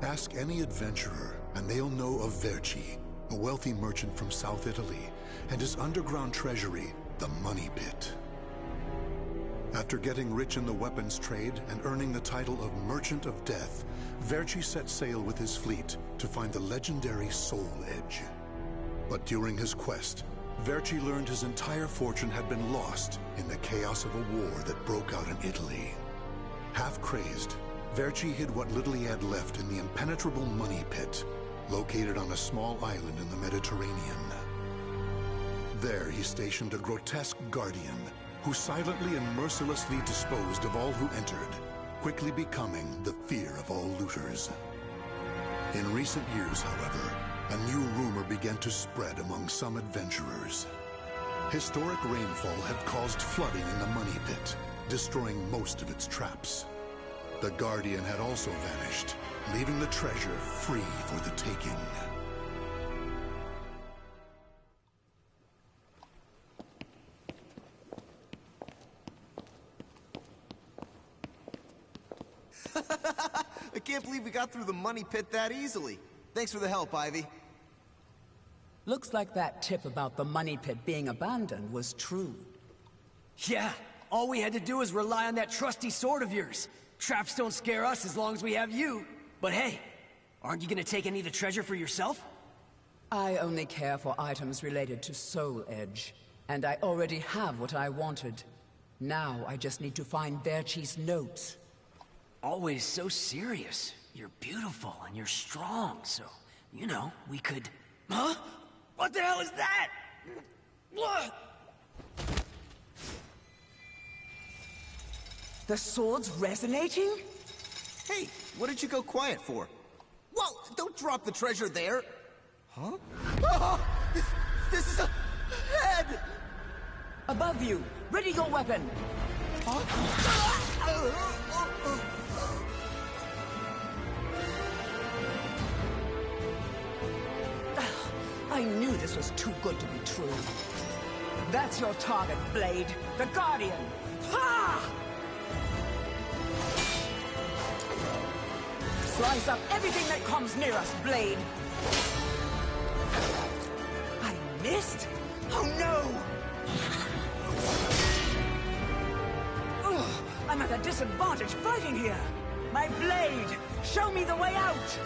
Ask any adventurer, and they'll know of Verci, a wealthy merchant from South Italy, and his underground treasury, the Money Pit. After getting rich in the weapons trade and earning the title of Merchant of Death, Verci set sail with his fleet to find the legendary Soul Edge. But during his quest, Verci learned his entire fortune had been lost in the chaos of a war that broke out in Italy. Half crazed, Verci hid what little he had left in the impenetrable Money Pit, located on a small island in the Mediterranean. There he stationed a grotesque guardian, who silently and mercilessly disposed of all who entered, quickly becoming the fear of all looters. In recent years, however, a new rumor began to spread among some adventurers. Historic rainfall had caused flooding in the Money Pit, destroying most of its traps. The Guardian had also vanished, leaving the treasure free for the taking. I can't believe we got through the Money Pit that easily. Thanks for the help, Ivy. Looks like that tip about the Money Pit being abandoned was true. Yeah, all we had to do was rely on that trusty sword of yours. Traps don't scare us as long as we have you. But hey, aren't you gonna take any of the treasure for yourself? I only care for items related to Soul Edge, and I already have what I wanted. Now I just need to find Verci's notes. Always so serious. You're beautiful and you're strong, so, you know, we could... Huh? What the hell is that? What? The sword's resonating? Hey, what did you go quiet for? Whoa, don't drop the treasure there! Huh? Oh, this is a head! Above you! Ready your weapon! Huh? I knew this was too good to be true. That's your target, Blade. The Guardian! Ha! Slice up everything that comes near us, Blade! I missed? Oh no! Ugh, I'm at a disadvantage fighting here! My blade! Show me the way out!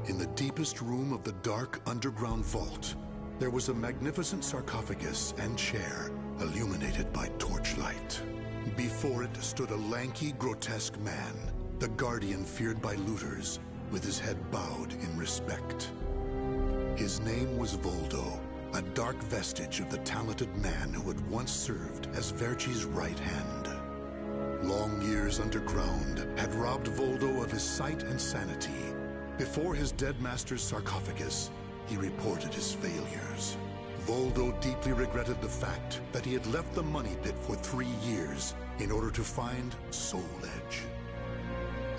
In the deepest room of the dark underground vault, there was a magnificent sarcophagus and chair illuminated by torchlight. Before it stood a lanky, grotesque man, the Guardian feared by looters, with his head bowed in respect. His name was Voldo, a dark vestige of the talented man who had once served as Verci's right hand. Long years underground had robbed Voldo of his sight and sanity. Before his dead master's sarcophagus, he reported his failures. Voldo deeply regretted the fact that he had left the Money Pit for 3 years in order to find Soul Edge.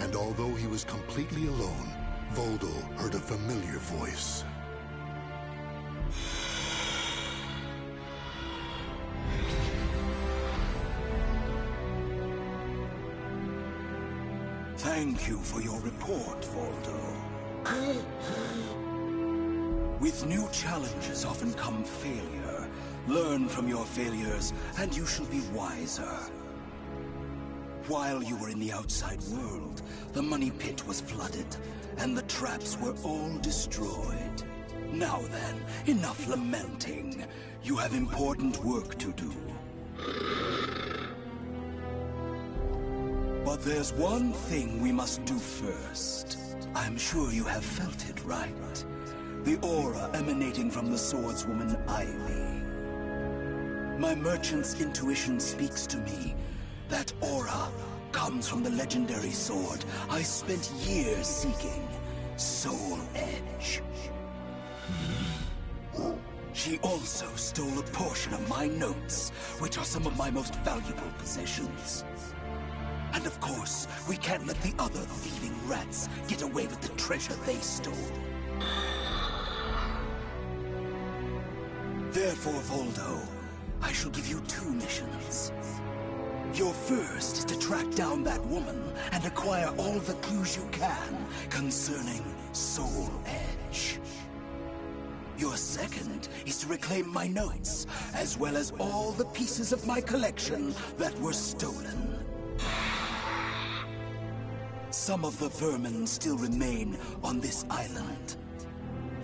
And although he was completely alone, Voldo heard a familiar voice. Thank you for your report, Voldo. With new challenges often come failure. Learn from your failures, and you shall be wiser. While you were in the outside world, the Money Pit was flooded, and the traps were all destroyed. Now then, enough lamenting. You have important work to do. But there's one thing we must do first. I'm sure you have felt it, right? The aura emanating from the swordswoman Ivy. My merchant's intuition speaks to me. That aura comes from the legendary sword I spent years seeking, Soul Edge. She also stole a portion of my notes, which are some of my most valuable possessions. And of course, we can't let the other thieving rats get away with the treasure they stole. Therefore, Voldo, I shall give you 2 missions. Your first is to track down that woman and acquire all the clues you can concerning Soul Edge. Your second is to reclaim my notes, as well as all the pieces of my collection that were stolen. Some of the vermin still remain on this island.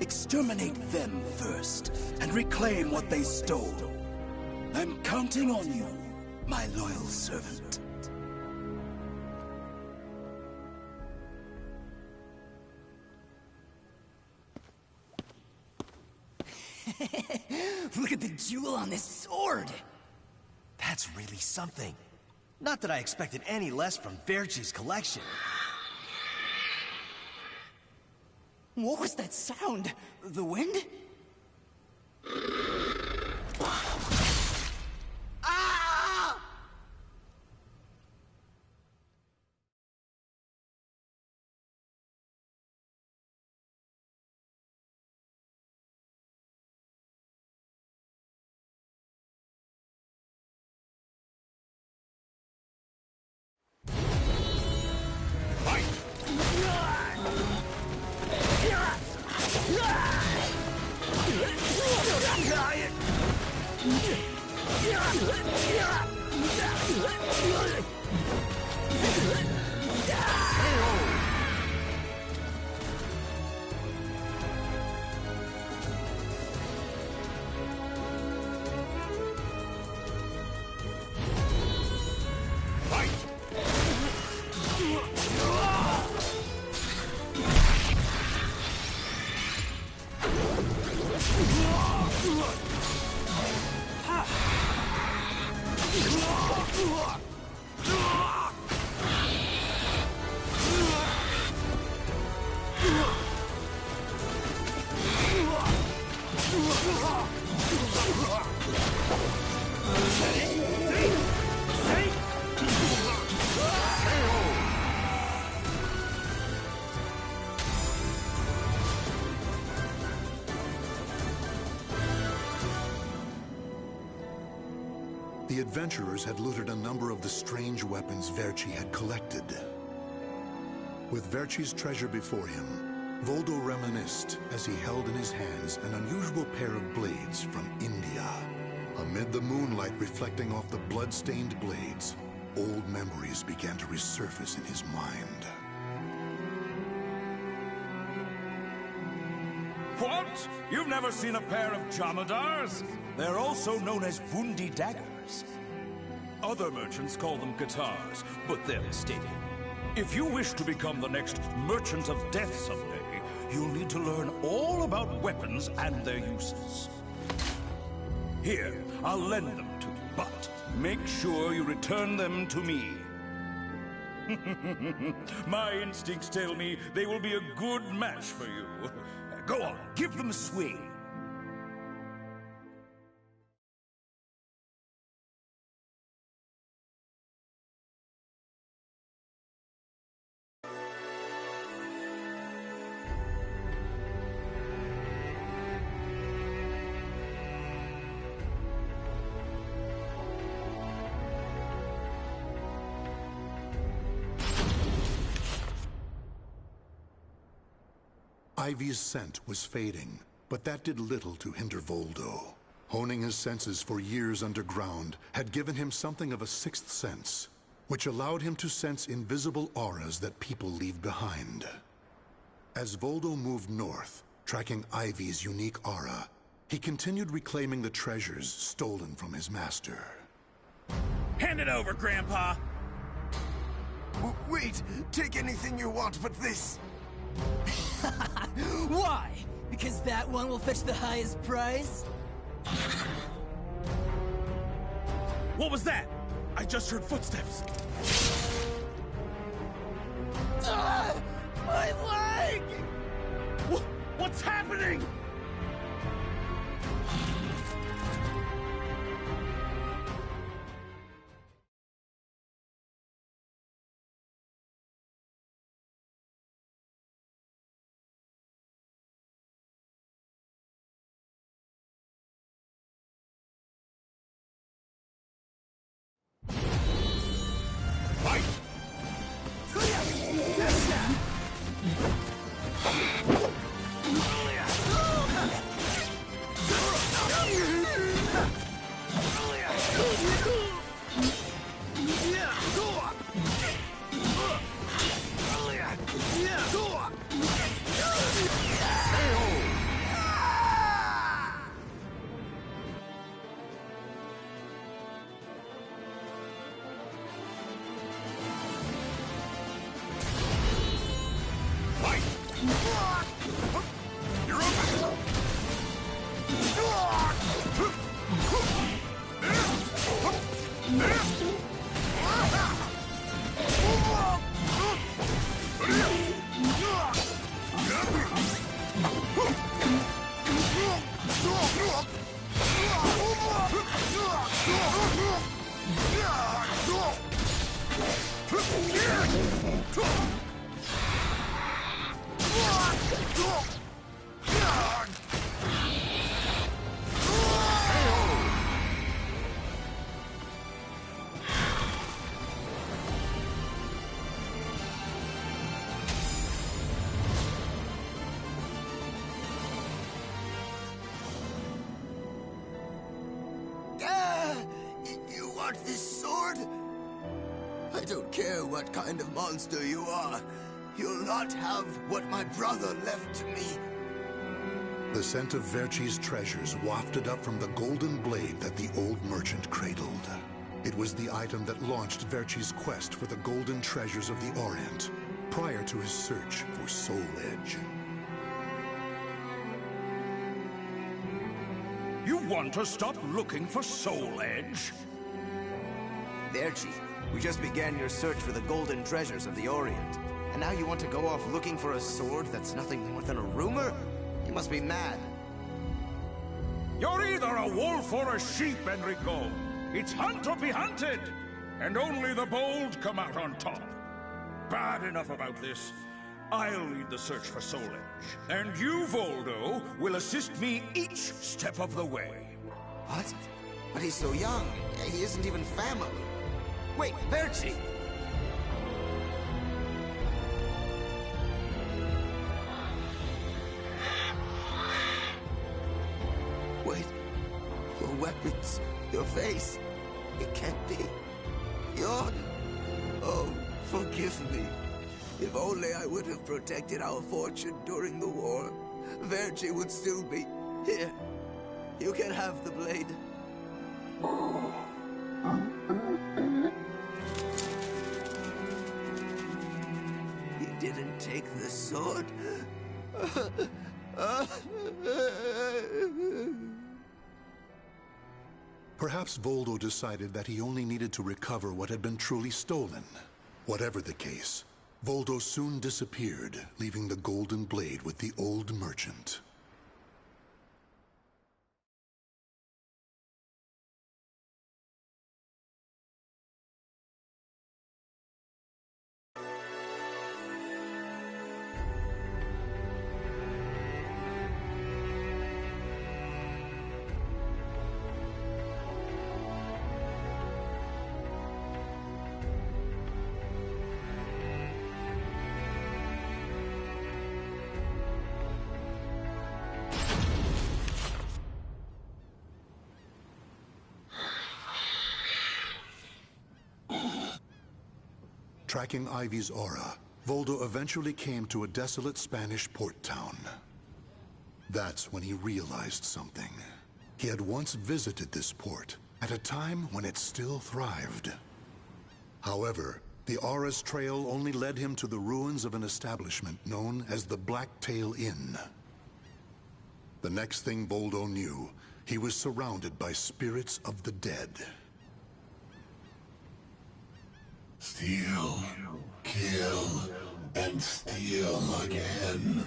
Exterminate them first, and reclaim what they stole. I'm counting on you, my loyal servant. Look at the jewel on this sword! That's really something. Not that I expected any less from Verci's collection. What was that sound? The wind? Ah! The adventurers had looted a number of the strange weapons Verci had collected. With Verci's treasure before him, Voldo reminisced as he held in his hands an unusual pair of blades from India. Amid the moonlight reflecting off the blood-stained blades, old memories began to resurface in his mind. What? You've never seen a pair of Jamadars? They're also known as Bundi daggers. Other merchants call them guitars, but they're mistaken. If you wish to become the next Merchant of Death someday, you'll need to learn all about weapons and their uses. Here, I'll lend them to you, but make sure you return them to me. My instincts tell me they will be a good match for you. Go on, give them a swing. Ivy's scent was fading, but that did little to hinder Voldo. Honing his senses for years underground had given him something of a sixth sense, which allowed him to sense invisible auras that people leave behind. As Voldo moved north, tracking Ivy's unique aura, he continued reclaiming the treasures stolen from his master. Hand it over, Grandpa! Wait, take anything you want but this. Why? Because that one will fetch the highest price? What was that? I just heard footsteps. My leg! What's happening? You want this sword? I don't care what kind of monster you are. You'll not have what my brother left to me. The scent of Verci's treasures wafted up from the golden blade that the old merchant cradled. It was the item that launched Verci's quest for the golden treasures of the Orient, prior to his search for Soul Edge. You want to stop looking for Soul Edge? Verci, we just began your search for the golden treasures of the Orient. And now you want to go off looking for a sword that's nothing more than a rumor? You must be mad. You're either a wolf or a sheep, Enrico. It's hunt or be hunted. And only the bold come out on top. Bad enough about this. I'll lead the search for Soul Edge. And you, Voldo, will assist me each step of the way. What? But he's so young. He isn't even family. Wait, Verci! Wait. Your weapons, your face. It can't be. Yon. Oh, forgive me. If only I would have protected our fortune during the war, Verci would still be here. You can have the blade. He didn't take the sword. Perhaps Voldo decided that he only needed to recover what had been truly stolen. Whatever the case, Voldo soon disappeared, leaving the golden blade with the old merchant. Tracking Ivy's aura, Voldo eventually came to a desolate Spanish port town. That's when he realized something. He had once visited this port at a time when it still thrived. However, the Aura's trail only led him to the ruins of an establishment known as the Blacktail Inn. The next thing Voldo knew, he was surrounded by spirits of the dead. Steal, kill, and steal again.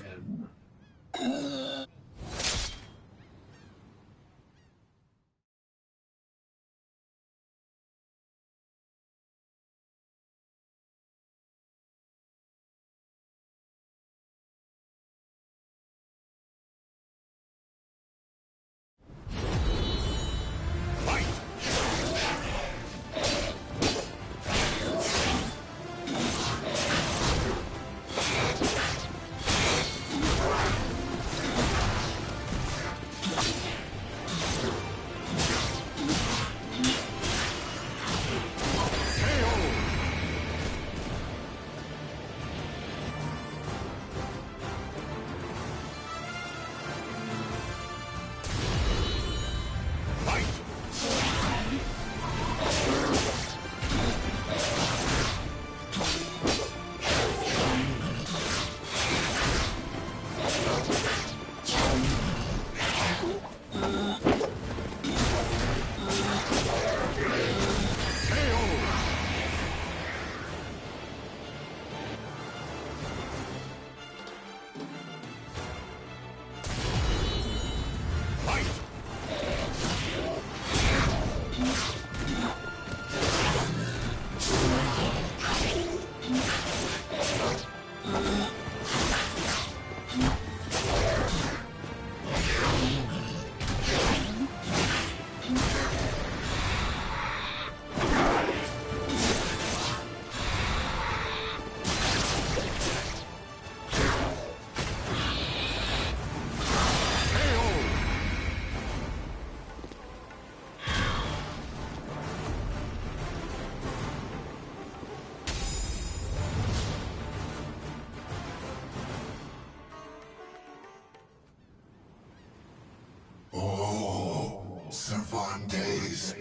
Cervantes,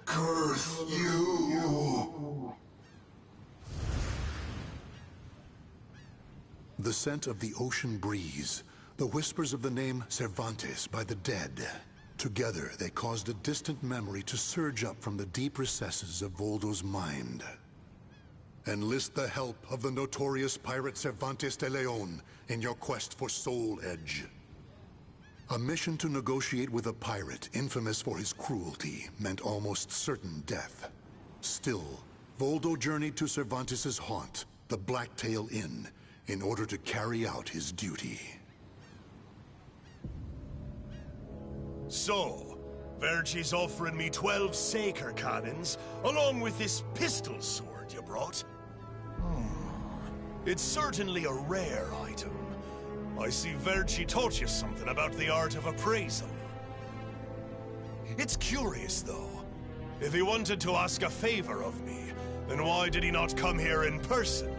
curse you! The scent of the ocean breeze, the whispers of the name Cervantes by the dead. Together, they caused a distant memory to surge up from the deep recesses of Voldo's mind. Enlist the help of the notorious pirate Cervantes de Leon in your quest for Soul Edge. A mission to negotiate with a pirate infamous for his cruelty meant almost certain death. Still, Voldo journeyed to Cervantes' haunt, the Blacktail Inn, in order to carry out his duty. So, Verci's offering me 12 Saker cannons, along with this pistol sword you brought. It's certainly a rare item. I see Verci taught you something about the art of appraisal. It's curious, though. If he wanted to ask a favor of me, then why did he not come here in person?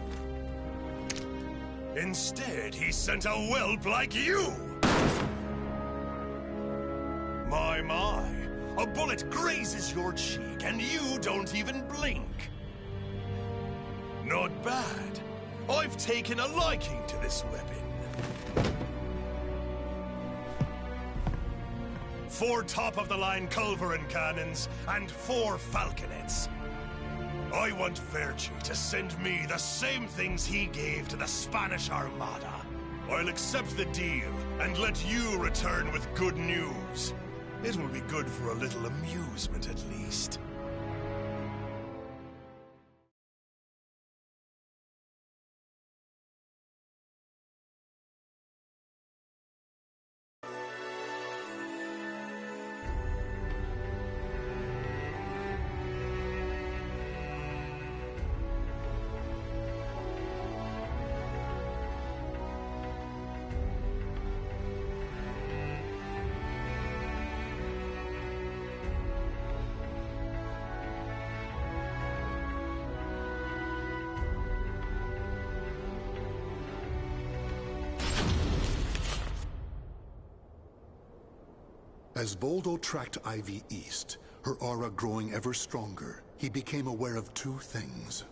Instead, he sent a whelp like you! My, a bullet grazes your cheek and you don't even blink. Not bad. I've taken a liking to this weapon. 4 top-of-the-line culverin cannons and 4 falconets. I want Verci to send me the same things he gave to the Spanish Armada. I'll accept the deal and let you return with good news. It will be good for a little amusement, at least. As Voldo tracked Ivy east, her aura growing ever stronger, he became aware of two things.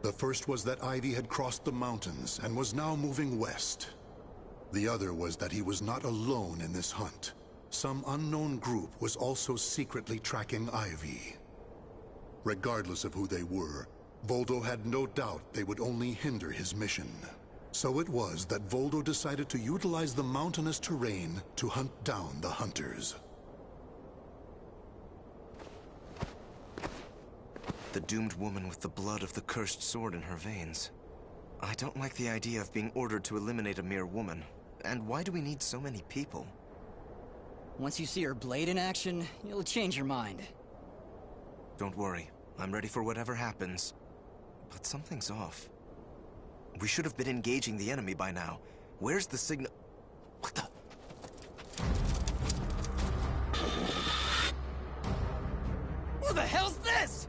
The first was that Ivy had crossed the mountains and was now moving west. The other was that he was not alone in this hunt. Some unknown group was also secretly tracking Ivy. Regardless of who they were, Voldo had no doubt they would only hinder his mission. So it was that Voldo decided to utilize the mountainous terrain to hunt down the hunters. The doomed woman with the blood of the cursed sword in her veins. I don't like the idea of being ordered to eliminate a mere woman. And why do we need so many people? Once you see her blade in action, you'll change your mind. Don't worry. I'm ready for whatever happens. But something's off. We should have been engaging the enemy by now. Where's the signal? What the? What the hell's this?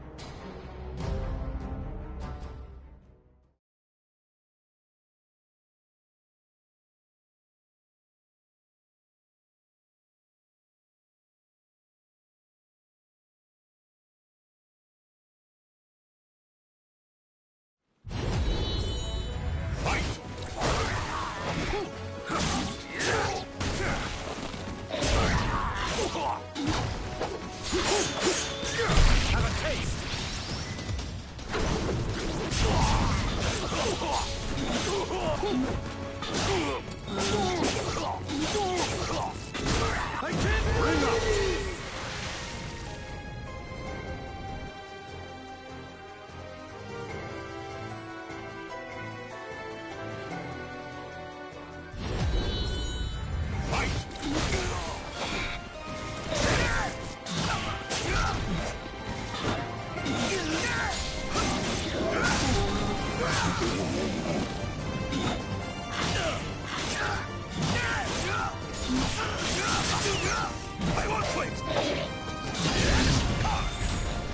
I won't quit!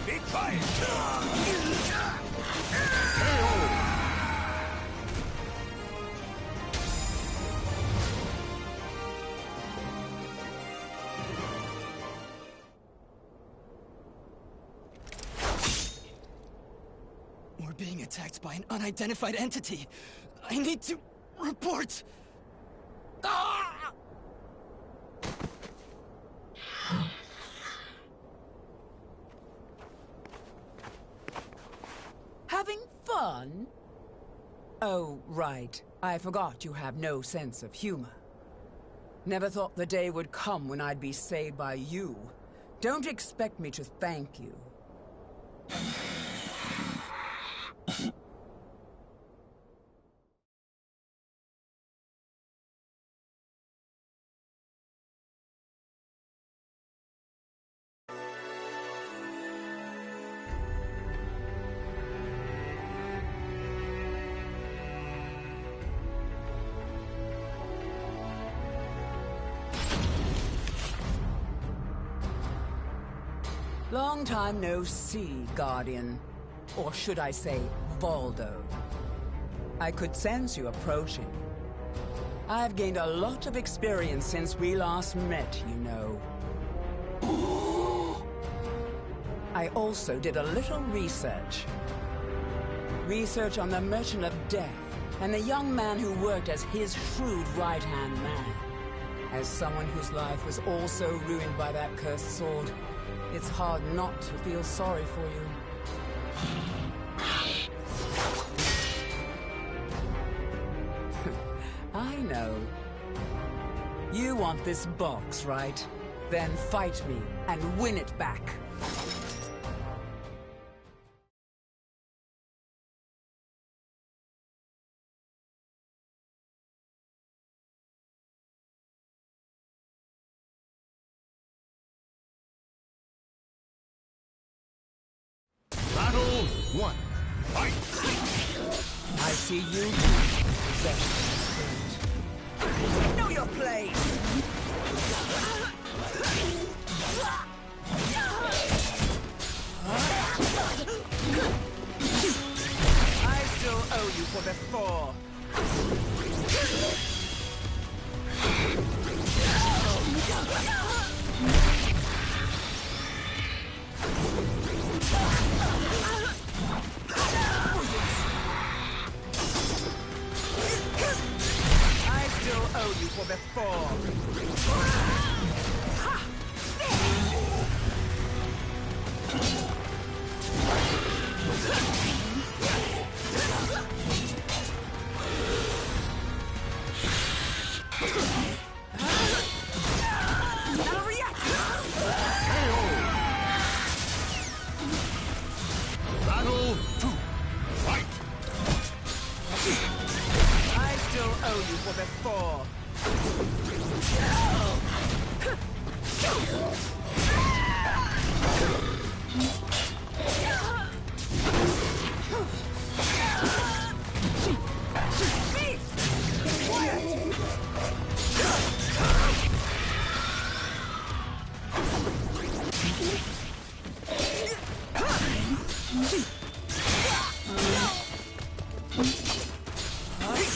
Be quiet! We're being attacked by an unidentified entity. I need to report. Ah! Having fun? Oh, right. I forgot you have no sense of humor. Never thought the day would come when I'd be saved by you. Don't expect me to thank you. Long time no see, Guardian. Or should I say, Voldo. I could sense you approaching. I've gained a lot of experience since we last met, you know. I also did a little research. Research on the Merchant of Death, and the young man who worked as his shrewd right-hand man. As someone whose life was also ruined by that cursed sword, it's hard not to feel sorry for you. I know. You want this box, right? Then fight me and win it back. Battle 1. Fight! I see you. Know your place! I still owe you for before. before. Battle 2. Fight! I still owe you for before.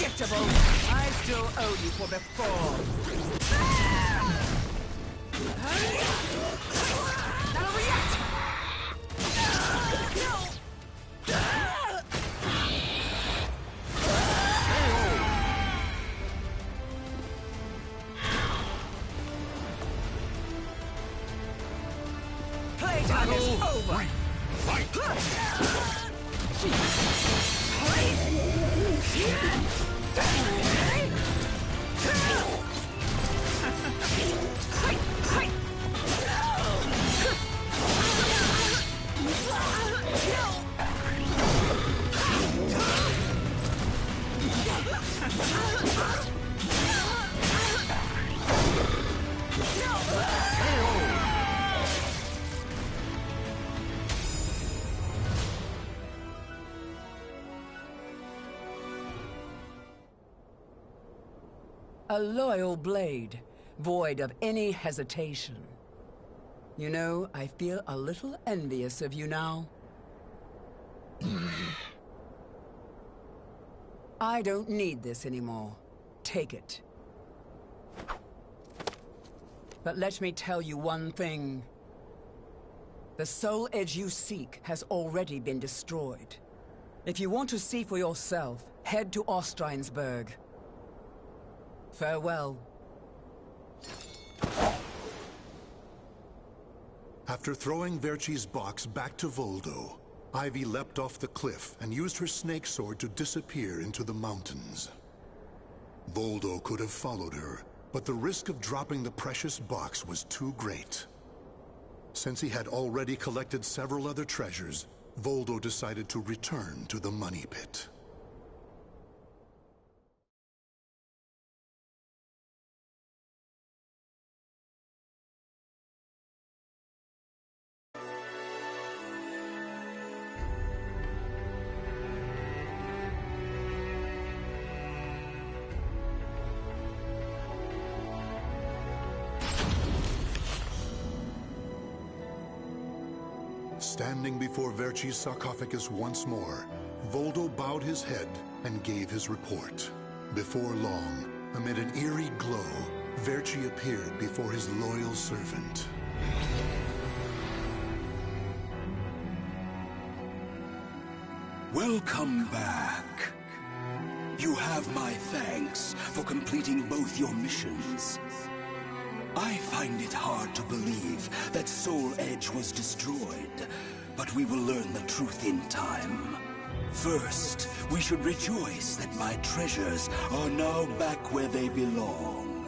Predictable. I still owe you for before. Now react! Playtime is over. A loyal blade, void of any hesitation. You know, I feel a little envious of you now. I don't need this anymore. Take it. But let me tell you one thing. The soul edge you seek has already been destroyed. If you want to see for yourself, head to Ostreinsburg. Farewell. After throwing Verci's box back to Voldo, Ivy leapt off the cliff and used her snake sword to disappear into the mountains. Voldo could have followed her, but the risk of dropping the precious box was too great. Since he had already collected several other treasures, Voldo decided to return to the money pit. Standing before Verci's sarcophagus once more, Voldo bowed his head and gave his report. Before long, amid an eerie glow, Verci appeared before his loyal servant. Welcome back. You have my thanks for completing both your missions. I find it hard to believe that Soul Edge was destroyed, but we will learn the truth in time. First, we should rejoice that my treasures are now back where they belong.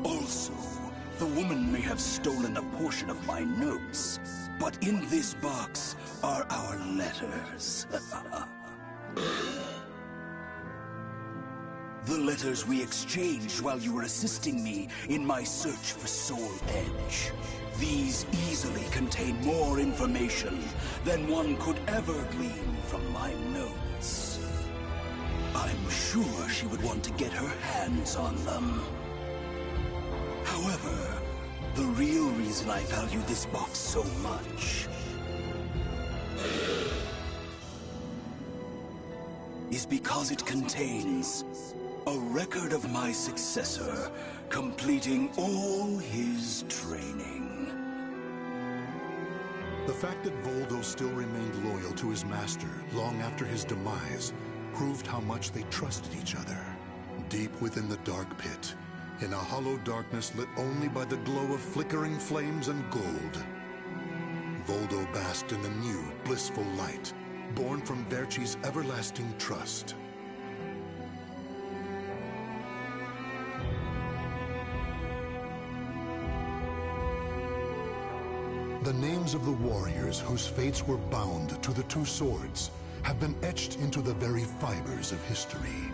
Also, the woman may have stolen a portion of my notes, but in this box are our letters. The letters we exchanged while you were assisting me in my search for Soul Edge. These easily contain more information than one could ever glean from my notes. I'm sure she would want to get her hands on them. However, the real reason I value this box so much is because it contains a record of my successor completing all his training. The fact that Voldo still remained loyal to his master long after his demise proved how much they trusted each other. Deep within the dark pit, in a hollow darkness lit only by the glow of flickering flames and gold, Voldo basked in a new, blissful light, born from Verci's everlasting trust. The names of the warriors whose fates were bound to the two swords have been etched into the very fibers of history.